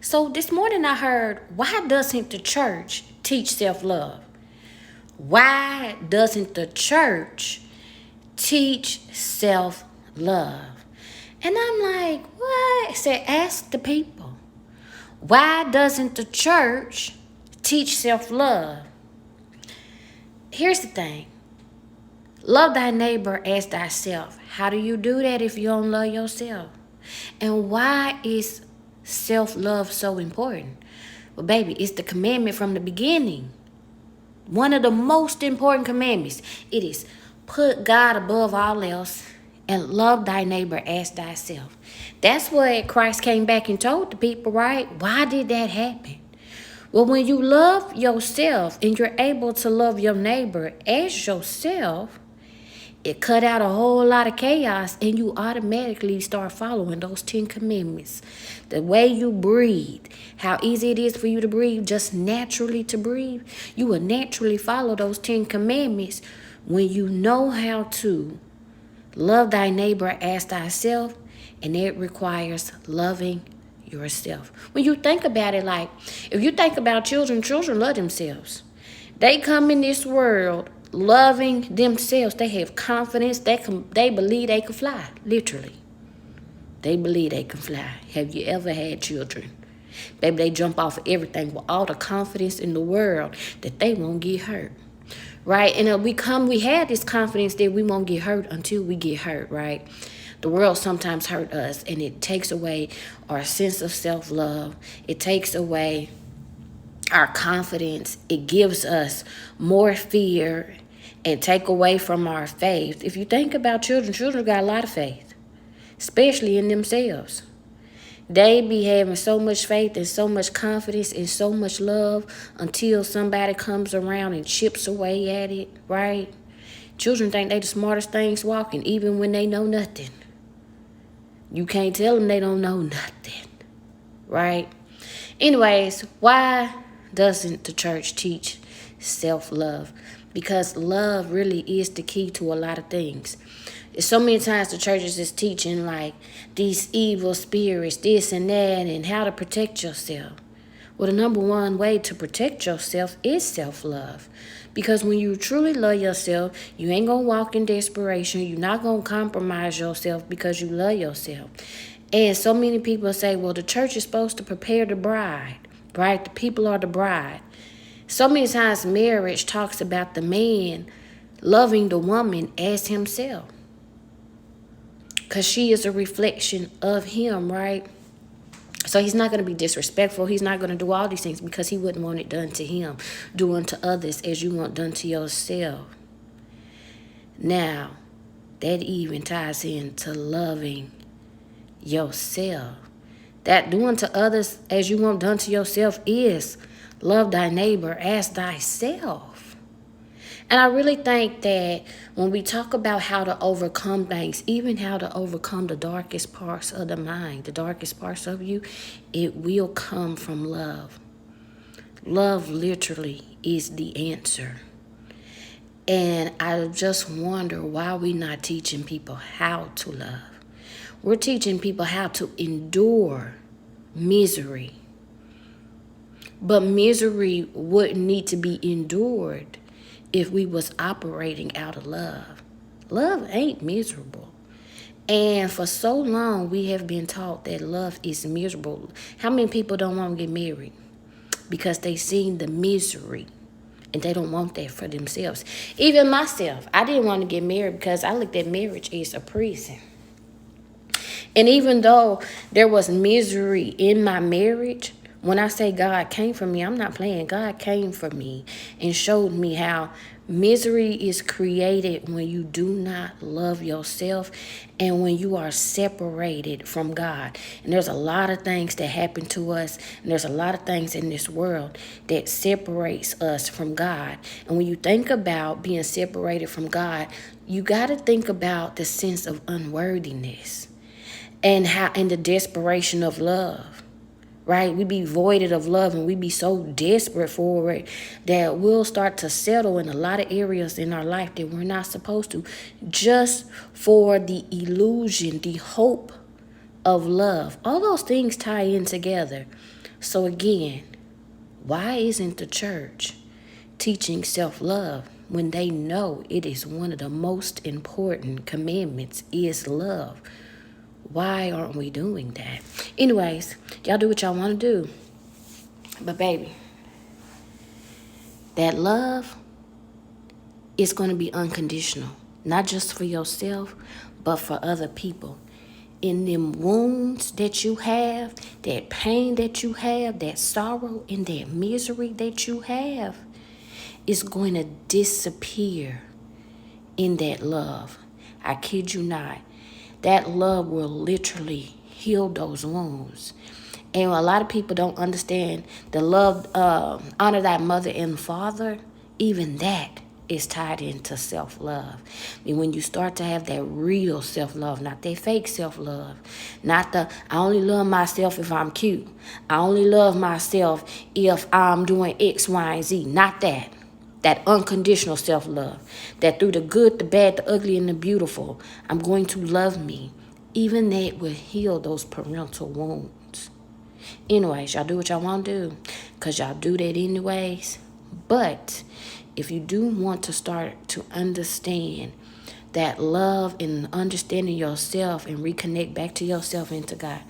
So this morning I heard, why doesn't the church teach self-love? Why doesn't the church teach self-love? And I'm like, what? I said, ask the people. Why doesn't the church teach self-love? Here's the thing. Love thy neighbor as thyself. How do you do that if you don't love yourself? And why is self-love so important? Well, baby, it's the commandment from the beginning. One of the most important commandments. It is put God above all else and love thy neighbor as thyself. That's what Christ came back and told the people, right? Why did that happen? Well, when you love yourself and you're able to love your neighbor as yourself, it cut out a whole lot of chaos and you automatically start following those 10 commandments. The way you breathe, how easy it is for you to breathe, just naturally to breathe. You will naturally follow those 10 commandments when you know how to love thy neighbor as thyself, and it requires loving yourself. When you think about it, like if you think about children, children love themselves. They come in this world loving themselves. They have confidence. They believe they can fly, literally. They believe they can fly. Have you ever had children? Baby, they jump off of everything with all the confidence in the world that they won't get hurt. Right? And we have this confidence that we won't get hurt until we get hurt, right? The world sometimes hurt us, and it takes away our sense of self-love. It takes away our confidence. It gives us more fear and take away from our faith. If you think about children, children got a lot of faith, especially in themselves. They be having so much faith and so much confidence and so much love until somebody comes around and chips away at it, right? Children think they the smartest things walking, even when they know nothing. You can't tell them they don't know nothing, right? Anyways, why doesn't the church teach self-love? Because love really is the key to a lot of things. So many times the church is just teaching like these evil spirits, this and that, and how to protect yourself. Well, the number one way to protect yourself is self-love. Because when you truly love yourself, you ain't going to walk in desperation. You're not going to compromise yourself because you love yourself. And so many people say, well, the church is supposed to prepare the bride, right? The people are the bride. So many times marriage talks about the man loving the woman as himself. Because she is a reflection of him, right? So he's not going to be disrespectful. He's not going to do all these things because he wouldn't want it done to him. Do unto others as you want done to yourself. Now, that even ties into loving yourself. That doing to others as you want done to yourself is love thy neighbor as thyself. And I really think that when we talk about how to overcome things, even how to overcome the darkest parts of the mind, the darkest parts of you, it will come from love. Love literally is the answer. And I just wonder why we're not teaching people how to love. We're teaching people how to endure misery. But misery wouldn't need to be endured if we was operating out of love. Love ain't miserable. And for so long, we have been taught that love is miserable. How many people don't want to get married? Because they seen the misery. And they don't want that for themselves. Even myself, I didn't want to get married because I looked at marriage as a prison. And even though there was misery in my marriage, when I say God came for me, I'm not playing. God came for me and showed me how misery is created when you do not love yourself and when you are separated from God. And there's a lot of things that happen to us, and there's a lot of things in this world that separates us from God. And when you think about being separated from God, you got to think about the sense of unworthiness and the desperation of love. Right? We be voided of love and we be so desperate for it that we'll start to settle in a lot of areas in our life that we're not supposed to, just for the illusion, the hope of love. All those things tie in together. So again, why isn't the church teaching self-love when they know it is one of the most important commandments is love? Why aren't we doing that? Anyways, y'all do what y'all want to do. But baby, that love is going to be unconditional. Not just for yourself, but for other people. In them wounds that you have, that pain that you have, that sorrow and that misery that you have, is going to disappear in that love. I kid you not. That love will literally heal those wounds. And a lot of people don't understand the love, honor thy mother and father. Even that is tied into self-love. And when you start to have that real self-love, not that fake self-love, not the I only love myself if I'm cute, I only love myself if I'm doing X, Y, and Z, not that. That unconditional self-love, that through the good, the bad, the ugly, and the beautiful, I'm going to love me. Even that will heal those parental wounds. Anyways, y'all do what y'all want to do, because y'all do that anyways. But if you do want to start to understand that love and understanding yourself and reconnect back to yourself and to God,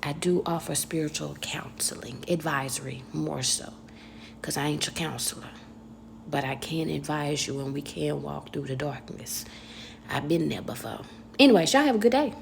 I do offer spiritual counseling, advisory more so, because I ain't your counselor. But I can advise you and we can walk through the darkness. I've been there before. Anyways, y'all have a good day.